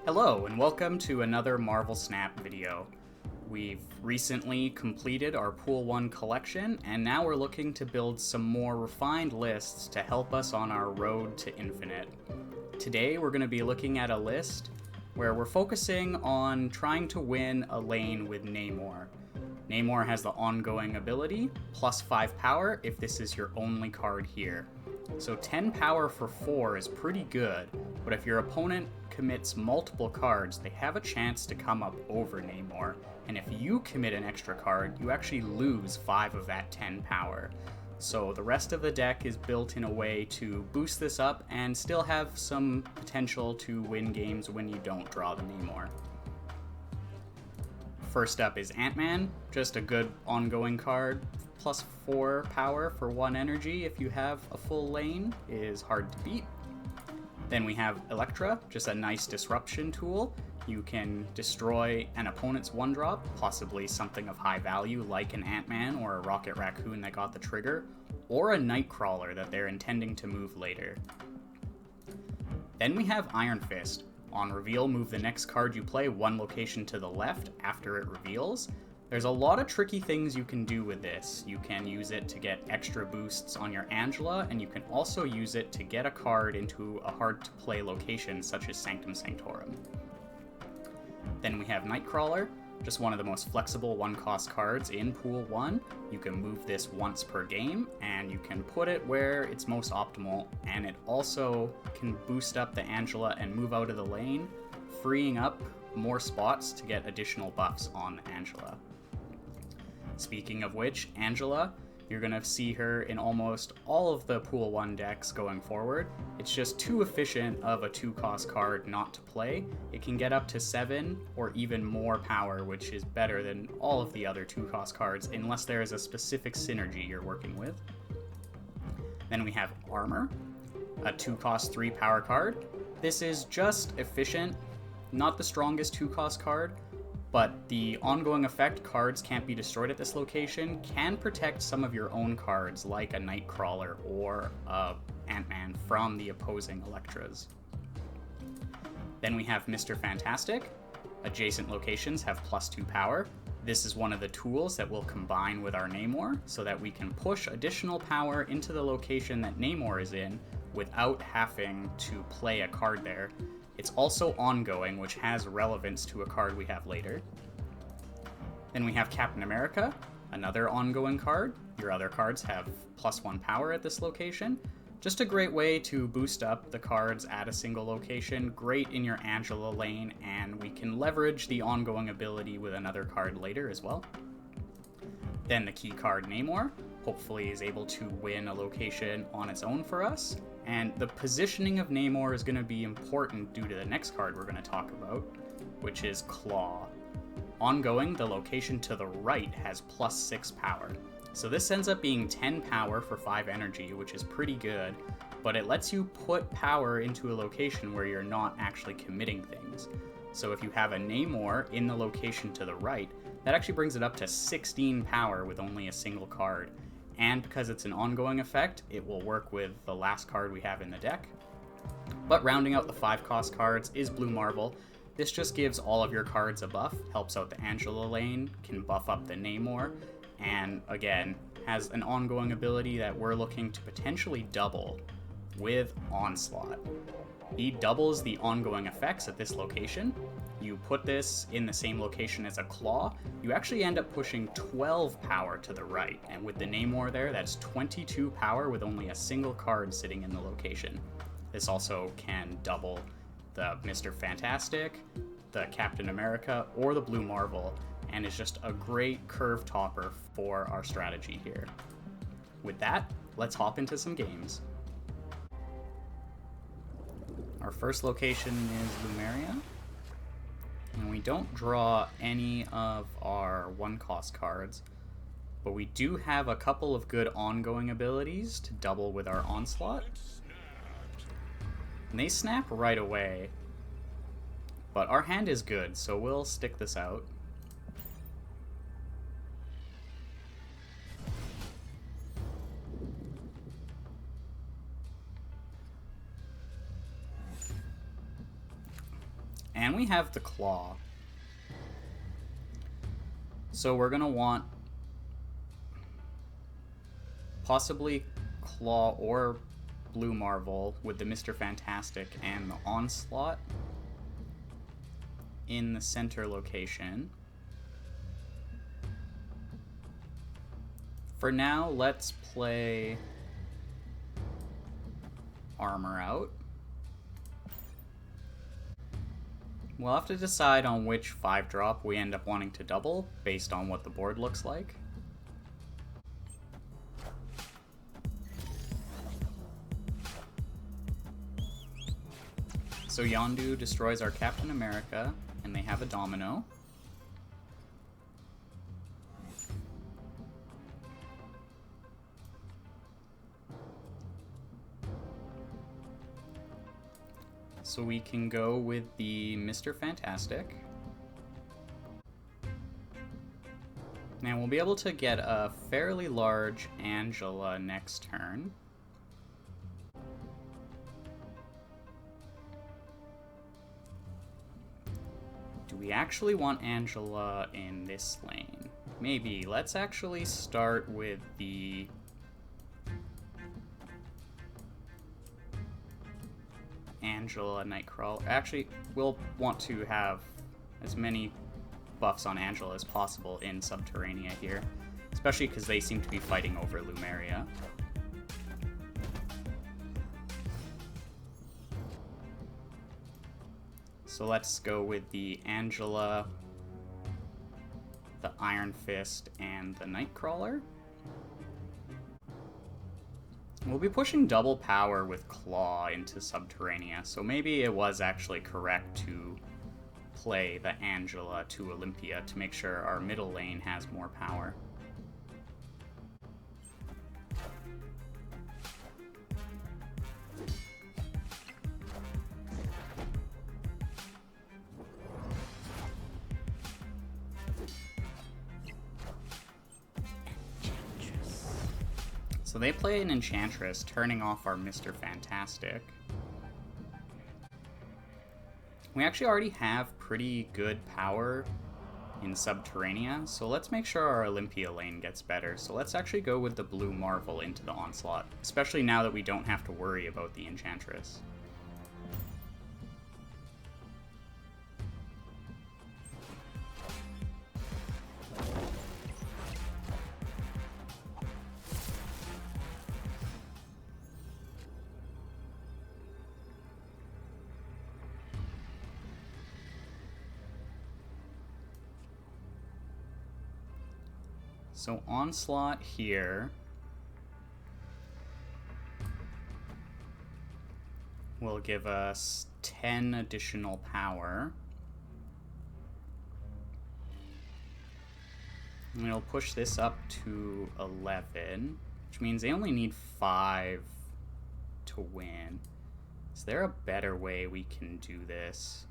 Hello and welcome to another Marvel Snap video. We've recently completed our Pool 1 collection and now we're looking to build some more refined lists to help us on our road to infinite. Today we're going to be looking at a list where we're focusing on trying to win a lane with Namor. Namor has the ongoing ability, plus 5 power if this is your only card here. So 10 power for 4 is pretty good, but if your opponent commits multiple cards, they have a chance to come up over Namor, and if you commit an extra card, you actually lose 5 of that 10 power. So the rest of the deck is built in a way to boost this up and still have some potential to win games when you don't draw the Namor. First up is Ant-Man, just a good ongoing card. Plus 4 power for 1 energy if you have a full lane is hard to beat. Then we have Elektra, just a nice disruption tool. You can destroy an opponent's 1-drop, possibly something of high value like an Ant-Man or a Rocket Raccoon that got the trigger, or a Nightcrawler that they're intending to move later. Then we have Iron Fist. On reveal, move the next card you play 1 location to the left after it reveals. There's a lot of tricky things you can do with this. You can use it to get extra boosts on your Angela, and you can also use it to get a card into a hard-to-play location such as Sanctum Sanctorum. Then we have Nightcrawler, just one of the most flexible 1-cost cards in Pool 1. You can move this once per game, and you can put it where it's most optimal, and it also can boost up the Angela and move out of the lane, freeing up more spots to get additional buffs on Angela. Speaking of which, Angela, you're going to see her in almost all of the Pool 1 decks going forward. It's just too efficient of a 2-cost card not to play. It can get up to 7 or even more power, which is better than all of the other 2-cost cards unless there is a specific synergy you're working with. Then we have Armor, a 2-cost 3 power card. This is just efficient, not the strongest 2-cost card, but the ongoing effect cards can't be destroyed at this location can protect some of your own cards like a Nightcrawler or Ant-Man from the opposing Elektras. Then we have Mr. Fantastic. Adjacent locations have plus 2 power. This is one of the tools that will combine with our Namor so that we can push additional power into the location that Namor is in without having to play a card there. It's also ongoing, which has relevance to a card we have later. Then we have Captain America, another ongoing card. Your other cards have plus 1 power at this location. Just a great way to boost up the cards at a single location, great in your Angela lane, and we can leverage the ongoing ability with another card later as well. Then the key card Namor, hopefully is able to win a location on its own for us. And the positioning of Namor is going to be important due to the next card we're going to talk about, which is Klaw. Ongoing, the location to the right has plus 6 power. So this ends up being 10 power for 5 energy, which is pretty good, but it lets you put power into a location where you're not actually committing things. So if you have a Namor in the location to the right, that actually brings it up to 16 power with only a single card. And because it's an ongoing effect, it will work with the last card we have in the deck. But rounding out the 5-cost cards is Blue Marvel. This just gives all of your cards a buff, helps out the Angela lane, can buff up the Namor, and again, has an ongoing ability that we're looking to potentially double with Onslaught. He doubles the ongoing effects at this location. You put this in the same location as a Klaw, you actually end up pushing 12 power to the right, and with the Namor there, that's 22 power with only a single card sitting in the location. This also can double the Mr. Fantastic, the Captain America, or the Blue Marvel, and is just a great curve topper for our strategy here. With that, let's hop into some games. Our first location is Lumeria. And we don't draw any of our 1-cost cards, but we do have a couple of good ongoing abilities to double with our Onslaught. And they snap right away, but our hand is good, so we'll stick this out. And we have the Klaw. So we're gonna want possibly Klaw or Blue Marvel with the Mr. Fantastic and the Onslaught in the center location. For now, let's play Armor out. We'll have to decide on which 5-drop we end up wanting to double based on what the board looks like. So Yondu destroys our Captain America, and they have a domino. So we can go with the Mr. Fantastic. And we'll be able to get a fairly large Angela next turn. Do we actually want Angela in this lane? Maybe. Let's actually start with the Angela Nightcrawler. Actually, we'll want to have as many buffs on Angela as possible in Subterranea here, especially because they seem to be fighting over Lumeria. So let's go with the Angela, the Iron Fist, and the Nightcrawler. We'll be pushing double power with Klaw into Subterranea, so maybe it was actually correct to play the Angela to Olympia to make sure our middle lane has more power. So they play an Enchantress, turning off our Mr. Fantastic. We actually already have pretty good power in Subterranea, so let's make sure our Olympia lane gets better. So let's actually go with the Blue Marvel into the Onslaught, especially now that we don't have to worry about the Enchantress. So Onslaught here will give us 10 additional power. And it'll push this up to 11, which means they only need 5 to win. Is there a better way we can do this?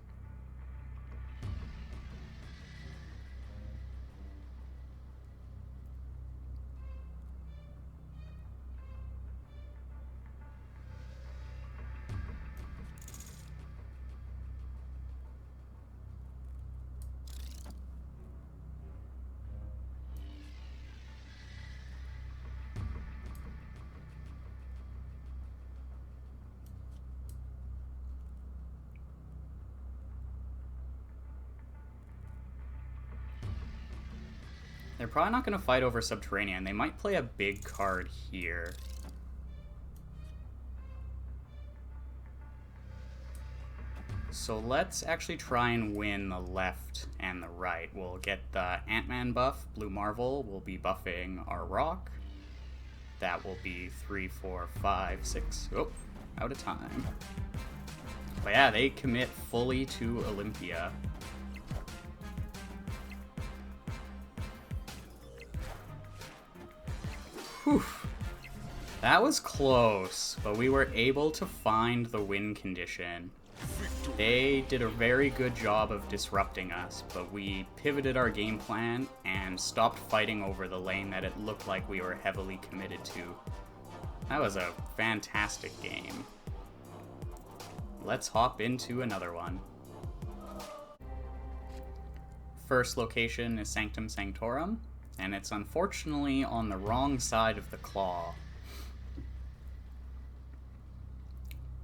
They're probably not going to fight over Subterranean. They might play a big card here. So let's actually try and win the left and the right. We'll get the Ant-Man buff. Blue Marvel will be buffing our Rock. That will be 3, 4, 5, 6. Oh, out of time. But yeah, they commit fully to Olympia. Whew. That was close, but we were able to find the win condition. They did a very good job of disrupting us, but we pivoted our game plan and stopped fighting over the lane that it looked like we were heavily committed to. That was a fantastic game. Let's hop into another one. First location is Sanctum Sanctorum, and it's unfortunately on the wrong side of the claw.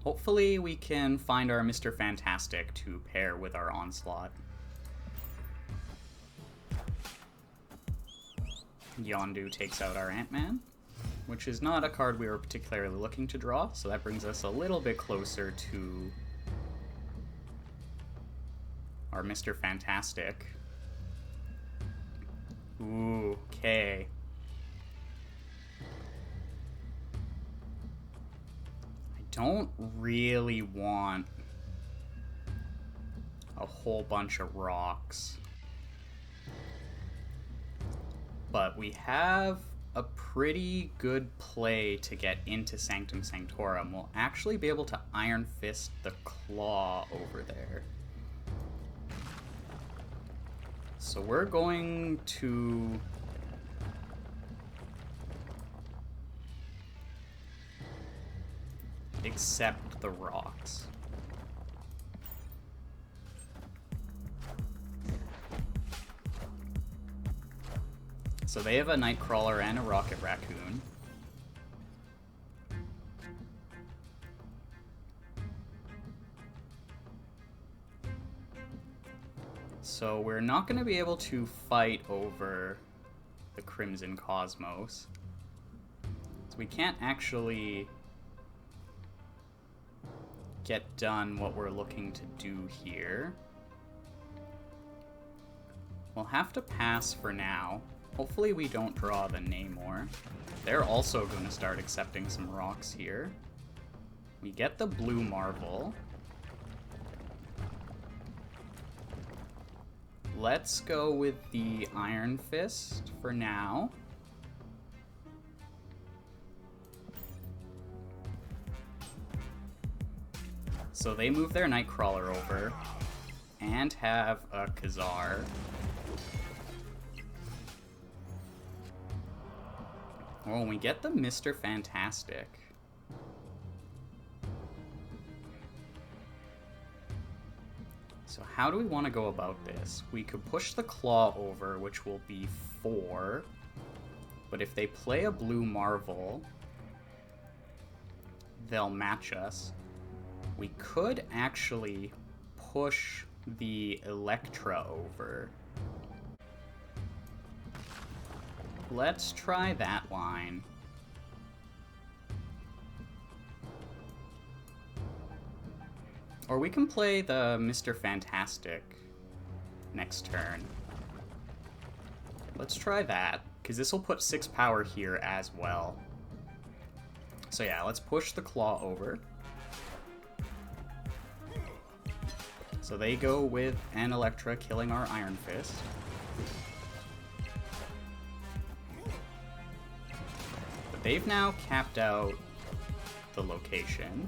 Hopefully we can find our Mr. Fantastic to pair with our Onslaught. Yondu takes out our Ant-Man, which is not a card we were particularly looking to draw, so that brings us a little bit closer to our Mr. Fantastic. Ooh, okay. I don't really want a whole bunch of rocks. But we have a pretty good play to get into Sanctum Sanctorum. We'll actually be able to Iron Fist the Klaw over there. So we're going to accept the rocks. So they have a Nightcrawler and a Rocket Raccoon. So we're not going to be able to fight over the Crimson Cosmos. So we can't actually get done what we're looking to do here. We'll have to pass for now. Hopefully we don't draw the Namor. They're also going to start accepting some rocks here. We get the Blue Marvel. Let's go with the Iron Fist for now. So they move their Nightcrawler over and have a Khazar. Oh, we get the Mr. Fantastic. So how do we want to go about this? We could push the Klaw over, which will be 4. But if they play a Blue Marvel, they'll match us. We could actually push the Elektra over. Let's try that line. Or we can play the Mr. Fantastic next turn. Let's try that, because this will put 6 power here as well. So yeah, let's push the Klaw over. So they go with an Elektra killing our Iron Fist. But they've now capped out the location.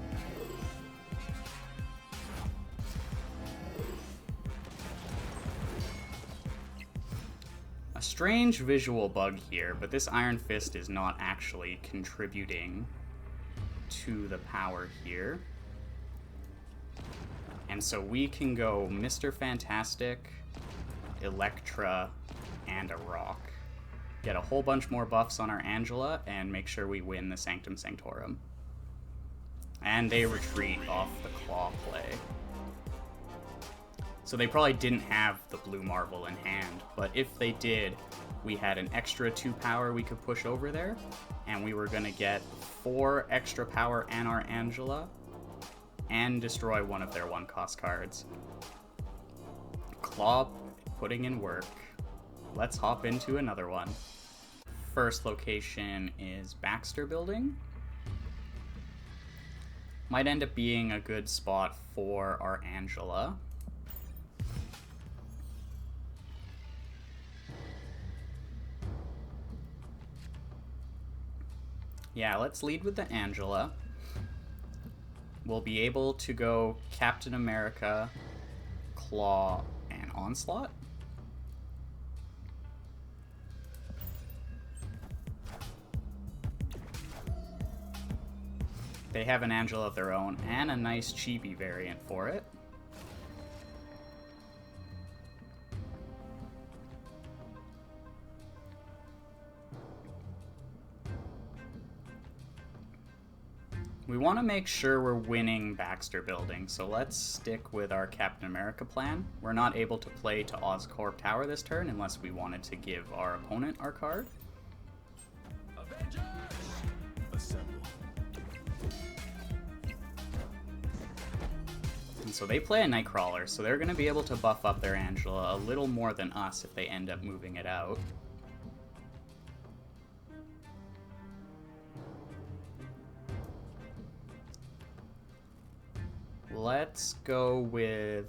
A strange visual bug here, but this Iron Fist is not actually contributing to the power here. And so we can go Mr. Fantastic, Elektra, and a rock. Get a whole bunch more buffs on our Angela, and make sure we win the Sanctum Sanctorum. And they retreat off the Klaw play. So they probably didn't have the Blue Marvel in hand, but if they did, we had an extra 2 power we could push over there, and we were going to get 4 extra power and our Angela, and destroy one of their 1-cost cards. Klaw putting in work. Let's hop into another one. First location is Baxter Building. Might end up being a good spot for our Angela. Yeah, let's lead with the Angela. We'll be able to go Captain America, Klaw, and Onslaught. They have an Angela of their own and a nice chibi variant for it. We want to make sure we're winning Baxter Building, so let's stick with our Captain America plan. We're not able to play to Oscorp Tower this turn unless we wanted to give our opponent our card. Avengers! Assemble. And so they play a Nightcrawler, so they're going to be able to buff up their Angela a little more than us if they end up moving it out. Let's go with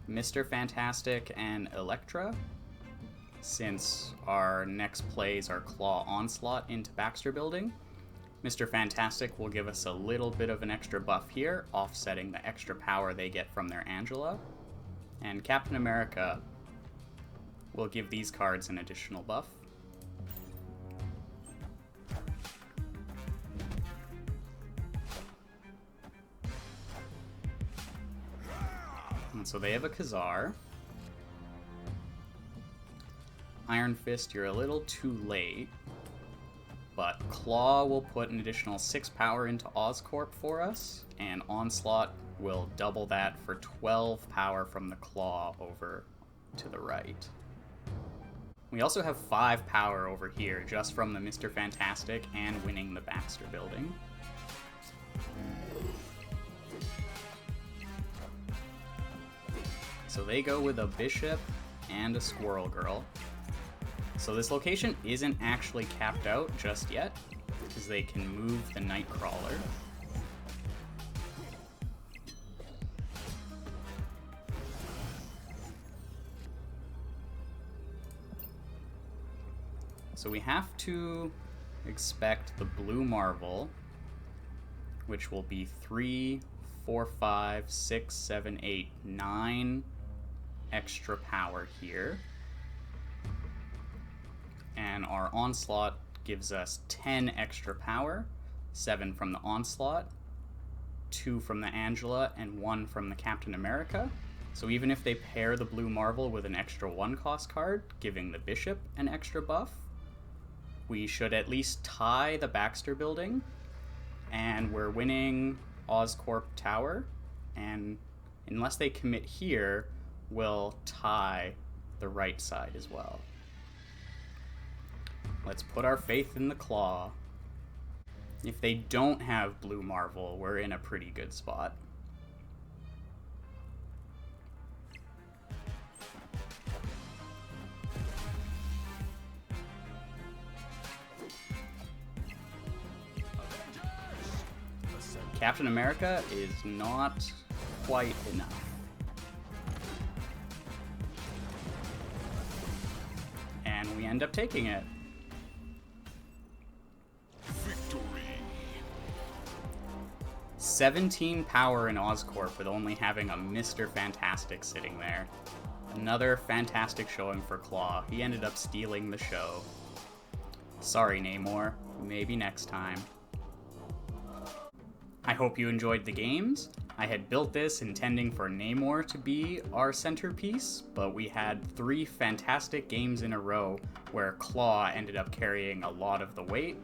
Mr. Fantastic and Elektra, since our next plays are Claw Onslaught into Baxter Building. Mr. Fantastic will give us a little bit of an extra buff here, offsetting the extra power they get from their Angela. And Captain America will give these cards an additional buff. And so they have a Khazar. Iron Fist, you're a little too late. But Claw will put an additional 6 power into Oscorp for us, and Onslaught will double that for 12 power from the Claw over to the right. We also have 5 power over here just from the Mr. Fantastic and winning the Baxter Building. So they go with a Bishop and a Squirrel Girl. So this location isn't actually capped out just yet, because they can move the Nightcrawler. So we have to expect the Blue Marvel, which will be 3, 4, 5, 6, 7, 8, 9 extra power here. And our Onslaught gives us 10 extra power, 7 from the Onslaught, 2 from the Angela, and 1 from the Captain America. So even if they pair the Blue Marvel with an extra 1-cost card, giving the Bishop an extra buff, we should at least tie the Baxter Building, and we're winning Oscorp Tower, and unless they commit here, we'll tie the right side as well. Let's put our faith in the Claw. If they don't have Blue Marvel, we're in a pretty good spot. Captain America is not quite enough. And we end up taking it. Victory. 17 power in Oscorp with only having a Mr. Fantastic sitting there. Another fantastic showing for Claw. He ended up stealing the show. Sorry, Namor. Maybe next time. I hope you enjoyed the games. I had built this intending for Namor to be our centerpiece, but we had 3 fantastic games in a row where Claw ended up carrying a lot of the weight.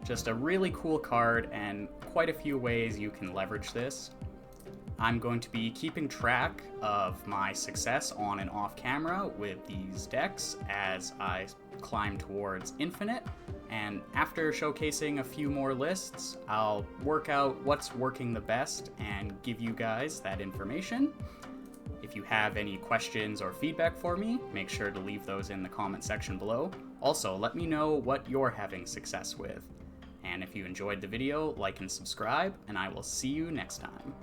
Just a really cool card and quite a few ways you can leverage this. I'm going to be keeping track of my success on and off camera with these decks as I climb towards Infinite, and after showcasing a few more lists, I'll work out what's working the best and give you guys that information. If you have any questions or feedback for me, make sure to leave those in the comment section below. Also, let me know what you're having success with. And if you enjoyed the video, like and subscribe, and I will see you next time.